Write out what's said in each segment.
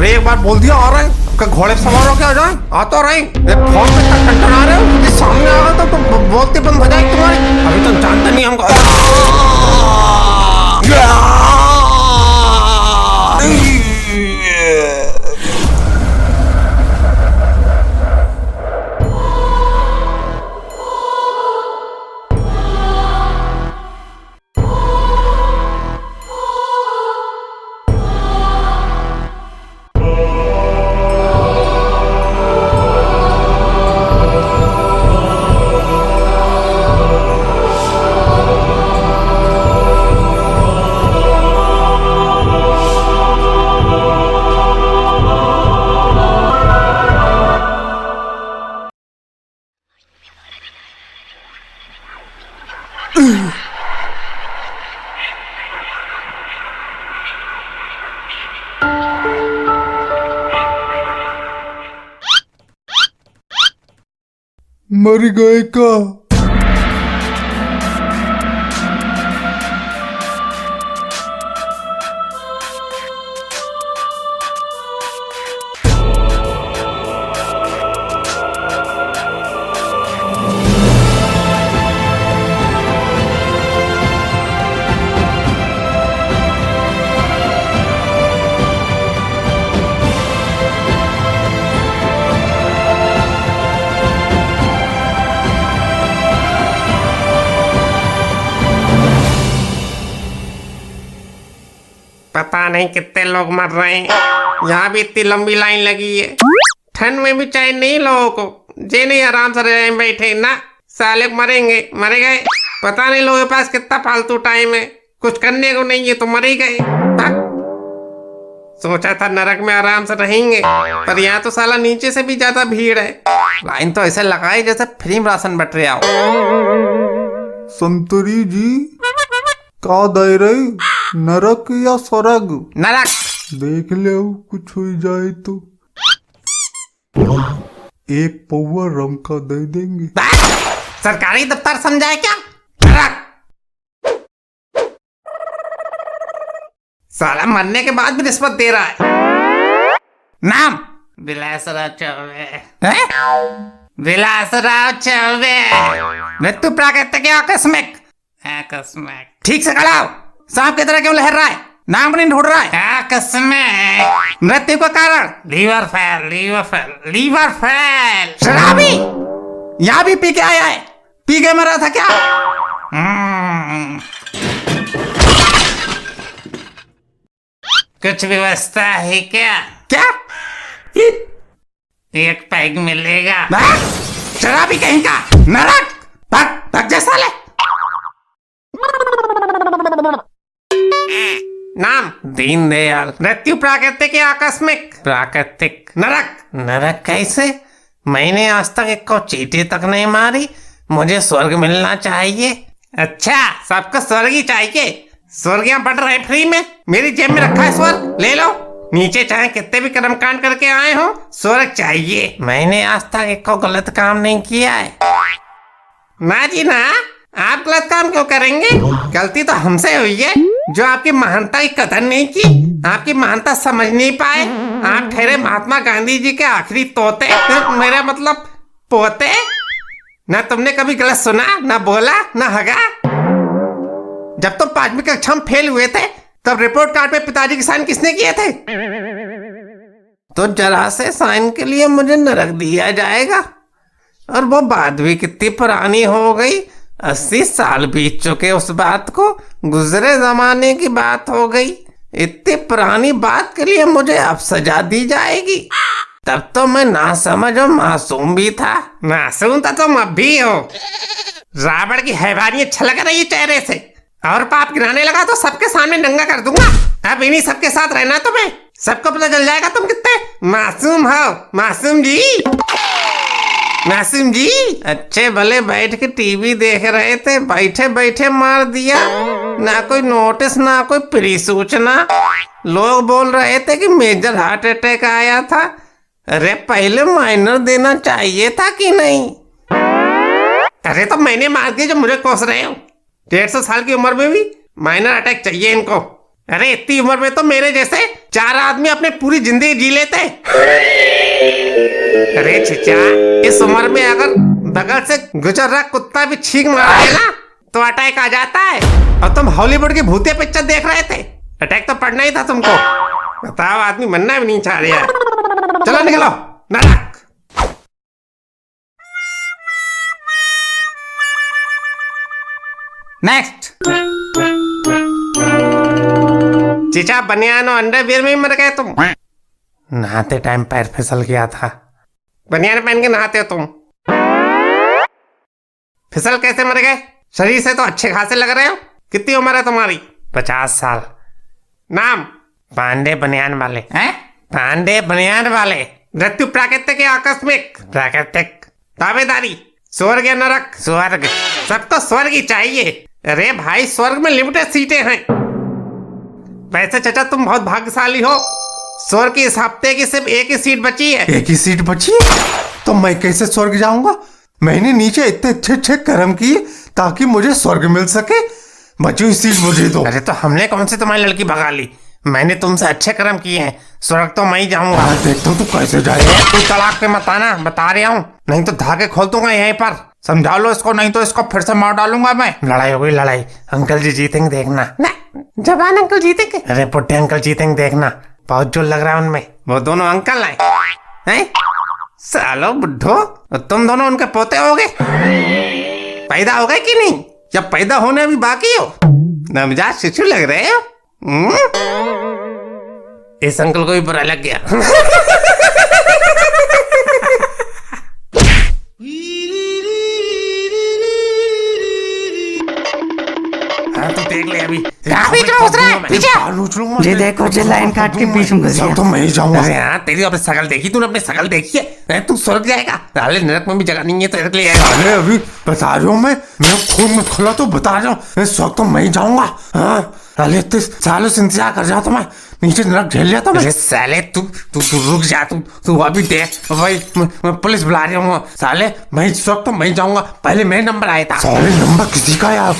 अरे एक बार बोल दिया आ रहे हैं, क्या घोड़े सवार हो क्या जाए? आ तो रहे हैं। फोन पे टनटना रहे हो कि सामने आ गए तो बोलते बंद हो जाए तुम्हारी। अभी तो जानते नहीं हमको। मर गए का? पता नहीं कितने लोग मर रहे हैं। यहाँ भी इतनी लंबी लाइन लगी है। ठंड में भी चैन नहीं लोगों को। जे नहीं आराम से रह बैठे ना, साले मरेंगे मरे गए। पता नहीं लोगों के पास कितना फालतू टाइम है, कुछ करने को नहीं है तो मर ही गए। सोचा था नरक में आराम से रहेंगे, पर यहाँ तो साला नीचे से भी ज्यादा भीड़ है। लाइन तो ऐसे लगाई जैसे फ्री में राशन बट रहा हो। संतरी जी का दे रहे, नरक या स्वर्ग? नरक। देख ले कुछ हो जाए तो एक पौवा रंग का दे देंगे। सरकारी दफ्तर समझाए क्या? नरक। साला मरने के बाद भी रिश्वत दे रहा है। नाम विलासराव चौबे। विलासराव चौबे। मृत्यु प्राकृतिक या आकस्मिक? आकस्मिक। ठीक से खड़ाओ। सांप की तरह क्यों लहर रहा है? नाम नहीं ढूंढ रहा है? आकस्मिक। मृत्यु का कारण? Liver fail. Liver fail. Liver fail. शराबी यहाँ भी पी के आया है? पी के मरा था क्या? कुछ व्यवस्था है क्या? क्या? एक पैग मिलेगा। शराबी कहीं का। नरक। भाग भाग जा साले। नाम दीनदयाल। मृत्यु प्राकृतिक या आकस्मिक? प्राकृतिक। नरक। नरक कैसे? मैंने आज तक एक को चींटी तक नहीं मारी। मुझे स्वर्ग मिलना चाहिए। अच्छा सबको स्वर्ग ही चाहिए? स्वर्ग यहाँ बढ़ रहा है फ्री में। मेरी जेब में रखा है स्वर्ग, ले लो। नीचे चाहे कितने भी कर्मकांड करके आए हो, स्वर्ग चाहिए। मैंने आज तक एक को गलत काम नहीं किया है। ना जी ना, आप गलत काम क्यों करेंगे? गलती तो हमसे हुई है, जो आपकी महानता की कदर नहीं की, आपकी महानता समझ नहीं पाए। आप ठहरे महात्मा गांधी जी के आखिरी तोते, मेरा मतलब पोते। ना तुमने कभी गलत सुना, ना बोला, ना हगा। जब तुम 5वीं कक्षा में फेल हुए थे, तब रिपोर्ट कार्ड पे पिताजी के साइन किसने किए थे? तो जरा से साइन के लिए मुझे नरक दिया जाएगा। और वो बात भी कितनी पुरानी हो गई, 80 साल बीत चुके उस बात को। गुजरे जमाने की बात हो गई। इतनी पुरानी बात के लिए मुझे अब सजा दी जाएगी। तब तो मैं नासमझ और मासूम भी था। मासूम था तुम अब भी हो। रावण की हैवानियत छलक रही है चेहरे से, और पाप गिराने लगा तो सबके सामने नंगा कर दूंगा। अब इन्हीं सबके साथ रहना तुम्हें। सबको पता चल जाएगा तुम कितने मासूम हो। मासूम जी, मासूम जी। अच्छे भले बैठ के टीवी देख रहे थे, बैठे बैठे मार दिया। ना कोई नोटिस, ना कोई प्री सूचना। लोग बोल रहे थे कि मेजर हार्ट अटैक आया था। अरे पहले माइनर देना चाहिए था कि नहीं? अरे तो मैंने मार दिया जो मुझे कोस रहे हो। 150 साल की उम्र में भी माइनर अटैक चाहिए इनको। अरे इतनी उम्र में तो मेरे जैसे 4 आदमी अपने पूरी जिंदगी जी लेते। अरे चचा, इस उम्र में अगर बगल से गुजर रहा कुत्ता भी छींक मार दे ना तो अटैक आ जाता है। और तुम हॉलीवुड की भूतिया पिक्चर देख रहे थे, अटैक तो पड़ना ही था तुमको। बताओ, आदमी मरना भी नहीं चाह रहा। चलो निकलो नरक। नेक्स्ट। चीचा, बनियान और अंडरवियर में ही मर गए तुम। नहाते टाइम पैर फिसल गया था। बनियान पहन के नहाते हो तुम, फिसल कैसे मर गए? शरीर से तो अच्छे खासे लग रहे हो। कितनी उम्र है तुम्हारी? 50 साल। नाम? पांडे बनियान वाले। हैं? पांडे बनियान वाले। मृत्यु प्राकृतिक या आकस्मिक? प्राकृतिक। दावेदारी? स्वर्ग या नरक? स्वर्ग। सबको स्वर्ग ही चाहिए। अरे भाई, स्वर्ग में लिमिटेड सीटें हैं। वैसे चचा तुम बहुत भाग्यशाली हो, स्वर्ग की इस हफ्ते की सिर्फ एक ही सीट बची है। एक ही सीट बची है? तो मैं कैसे स्वर्ग जाऊंगा? मैंने नीचे इतने अच्छे अच्छे कर्म किए ताकि मुझे स्वर्ग मिल सके। बची हुई सीट मुझे दो। अरे तो हमने कौन सी तुम्हारी लड़की भगा ली? मैंने तुमसे अच्छे कर्म किए हैं, स्वर्ग तो मैं ही जाऊंगा। देखता हूँ तू कैसे जाएगा। तू तलाक पे मत आना, बता रहा हूँ, नहीं तो धागे खोल दूंगा यहीं पर। समझा लो इसको, नहीं तो इसको फिर से मार डालूंगा मैं। लड़ाई हो गई, लड़ाई। अंकल जी जीतेंगे देखना। जवान अंकल जीतेंगे? अरे पुट्टे अंकल जीतेंगे देखना, बहुत जोर लग रहा है उनमें। वो दोनों अंकल हैं? सालो बुड्ढो, तुम दोनों उनके पोते होगे? पैदा हो गए कि नहीं, या पैदा होने अभी बाकी हो? नवजात शिशु लग रहे हो। इस अंकल को भी बुरा लग गया। तू देख ले अभी। ये देखो, जो लाइन काट के बीच में घुस गया। तो मैं ही जाऊंगा। अरे हाँ, तेरी अपनी शकल देखी तूने? अपनी शकल देखी है? तू स्वर्ग जाएगा? साले नरक में भी जगह नहीं है तेरे लिए। अरे अभी बता रहा हूँ मैं खून में खुला तो बता रहा हूँ, इस वक्त तो मैं ही जाऊंगा। हाँ, अरे इतने सालों से इंतजार कर जाता मैं, नीचे नरक झेल जाता मैं। अरे साले तू तू तू रुक जा, तू अभी देख भाई, मैं पुलिस बुला रही हूँ। साले मैं इस वक्त तो मैं ही जाऊंगा, पहले मेरे नंबर आया था। साले नंबर किसी का यार,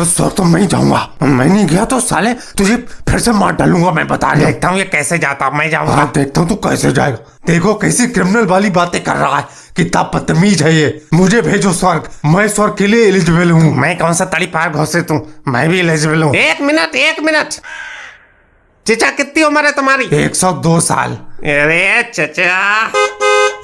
इस वक्त तो मैं ही जाऊंगा। मैं नहीं गया तो साले तुझे फिर से मार डालूंगा, मैं बता रहा हूँ। देखता हूँ ये कैसे जाता, मैं जाऊंगा। हाँ, देखता हूँ तू कैसे जाएगा। देखो कैसी क्रिमिनल वाली बातें कर रहा है, कितना बदतमीज है ये। मुझे भेजो स्वर्ग, मैं स्वर्ग के लिए एलिजिबल हूँ। मैं कौन सा तड़ी पार घोषित हूँ, मैं भी एलिजिबल हूँ। एक मिनट चचा, कितनी उम्र है तुम्हारी? 102 साल। अरे चचा,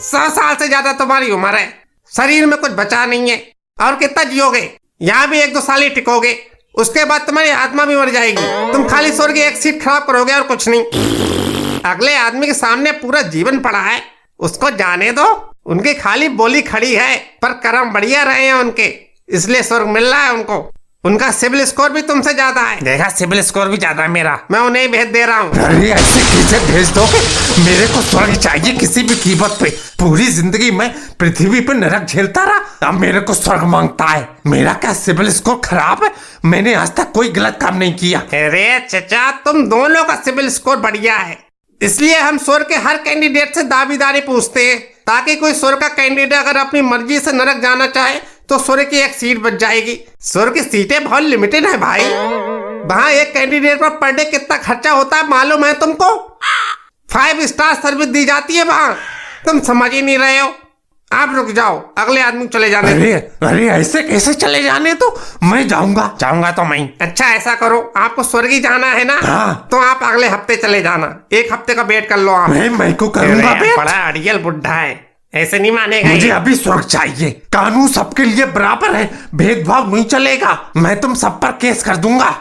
100 साल से ज्यादा तुम्हारी उम्र है, शरीर में कुछ बचा नहीं है। और कितना जियोगे? यहाँ भी 1-2 साल ही टिकोगे, उसके बाद तुम्हारी आत्मा भी मर जाएगी। तुम खाली स्वर्ग की एक सीट खराब करोगे और कुछ नहीं। अगले आदमी के सामने पूरा जीवन पड़ा है, उसको जाने दो। उनकी खाली बोली खड़ी है, पर कर्म बढ़िया रहे हैं उनके, इसलिए स्वर्ग मिल रहा है उनको। उनका सिविल स्कोर भी तुमसे ज्यादा है। देखा, सिविल स्कोर भी ज्यादा है मेरा, मैं उन्हें भेज दे रहा हूँ। अरे ऐसे कैसे भेज दोगे? मेरे को स्वर्ग चाहिए किसी भी कीमत पे। पूरी जिंदगी मैं पृथ्वी पे नरक झेलता रहा, अब मेरे को स्वर्ग मांगता है। मेरा क्या सिविल स्कोर खराब है? मैंने आज तक कोई गलत काम नहीं किया। अरे चचा, तुम दोनों का सिविल स्कोर बढ़िया है, इसलिए हम स्वर्ग के हर कैंडिडेट से दावेदारी पूछते हैं, ताकि कोई स्वर्ग का कैंडिडेट अगर अपनी मर्जी से नरक जाना चाहे तो स्वर्ग की एक सीट बच जाएगी। स्वर्ग की सीटें बहुत लिमिटेड है भाई। वहाँ एक कैंडिडेट पर डे कितना खर्चा होता है मालूम है तुमको? 5 स्टार सर्विस दी जाती है वहाँ, तुम समझ ही नहीं रहे हो। आप रुक जाओ, अगले आदमी चले जाने। अरे ऐसे कैसे चले जाने? तो मैं जाऊंगा तो मैं। अच्छा ऐसा करो, आपको स्वर्ग ही जाना है ना? हाँ। तो आप अगले हफ्ते चले जाना, 1 हफ्ते का वेट कर लो आप। मैं को करूंगा अरे, बड़ा अड़ियल बुड्ढा है, ऐसे नहीं मानेगा। मुझे अभी स्वर्ग चाहिए। कानून सबके लिए बराबर है, भेदभाव नहीं चलेगा। मैं तुम सब पर केस कर दूंगा।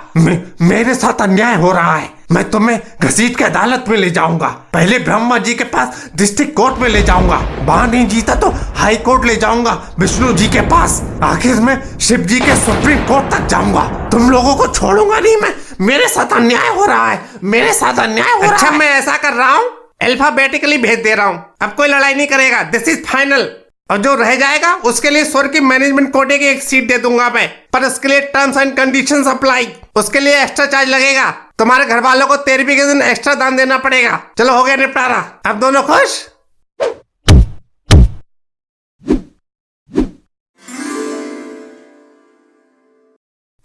मेरे साथ अन्याय हो रहा है, मैं तुम्हें घसीट के अदालत में ले जाऊंगा। पहले ब्रह्मा जी के पास डिस्ट्रिक्ट कोर्ट में ले जाऊंगा, वहां नहीं जीता तो हाई कोर्ट ले जाऊंगा, विष्णु जी के पास, आखिर में शिव जी के सुप्रीम कोर्ट तक जाऊंगा। तुम लोगों को छोड़ूंगा नहीं मैं। मेरे साथ अन्याय हो रहा है, मेरे साथ अन्याय हो रहा है। अच्छा मैं ऐसा कर रहा हूँ, अल्फाबेटिकली भेज दे रहा हूँ, अब कोई लड़ाई नहीं करेगा, दिस इज फाइनल। और जो रह जाएगा उसके लिए स्वर्ग की मैनेजमेंट कोटे की एक सीट दे दूंगा मैं, पर उसके लिए टर्म्स एंड कंडीशंस अप्लाई। उसके लिए एक्स्ट्रा चार्ज लगेगा, तुम्हारे घर वालों को 13वीं के दिन एक्स्ट्रा दान देना पड़ेगा। चलो हो गया निपटारा, अब दोनों खुश?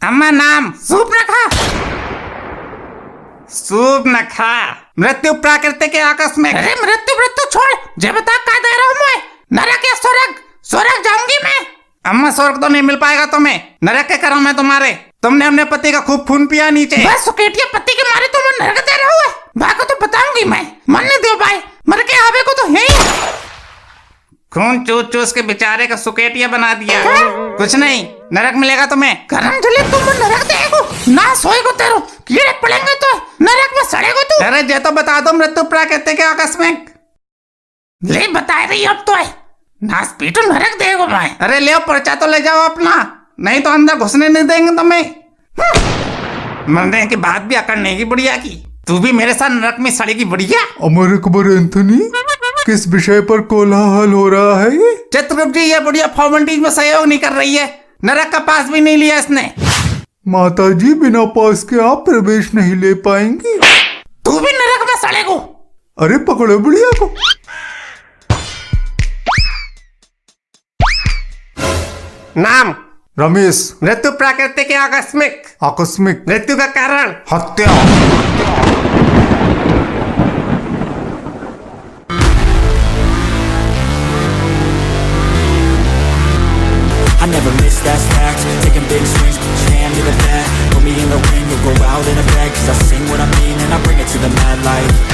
अम्मा नाम सूप रखा? सूप न खा। मृत्यु प्राकृतिक है आकस्मिक। अरे मृत्यु मृत्यु छोड़, जे बता का दे रहा हूँ मैं, नरक या स्वर्ग? स्वर्ग जाऊंगी मैं। अम्मा स्वर्ग तो नहीं मिल पाएगा तुम्हें, नरक के करूँ मैं तुम्हारे। तुमने अपने पति का खूब खून पिया नीचे। बस सुकेटिया पति के मारे तुम नरक दे रहे हो। भाई को तो बताऊंगी मैं, मरने दो भाई, मर के आवे को तो है ही। खून चूस चूस के बेचारे का सुकेटिया बना दिया। कुछ नहीं, नरक मिलेगा तुम्हें। करम जले तुम नरक देगो ना, सोएगो तेरो कीड़े पड़ेंगे तो नरक में सड़ेगो तू। अरे जे तो बता दो मृत्यु प्राकृतिक है आकस्मिक। ले बता रही अब तो है, नास पीटू नरक देगो भाई। अरे ले पर्चा तो ले जाओ अपना, नहीं तो अंदर घुसने नहीं देंगे तुम्हें। मरने के बाद भी अकड़ नहीं की बुढ़िया की। तू भी मेरे साथ नरक में सड़ेगी बुढ़िया। अमर अकबर एंथनी, किस विषय पर कोलाहल हो रहा है ये? चित्रगुप्त जी, ये बुढ़िया फॉर्मेलिटीज में सहयोग नहीं कर रही है, नरक का पास भी नहीं लिया इसने। माता जी, बिना पास के आप प्रवेश नहीं ले पाएंगी। तू भी नरक में सड़ेगो। अरे पकड़ो बुढ़िया को। नाम रमेश। मृत्यु प्राकृतिक है आकस्मिक। आकस्मिक। मृत्यु का कारण हत्या। I never miss, that's fact. Taking big swings, put your hand to the bat. Put me in the ring, you'll go out in a bag. Cause I sing what I mean and I bring it to the mad light.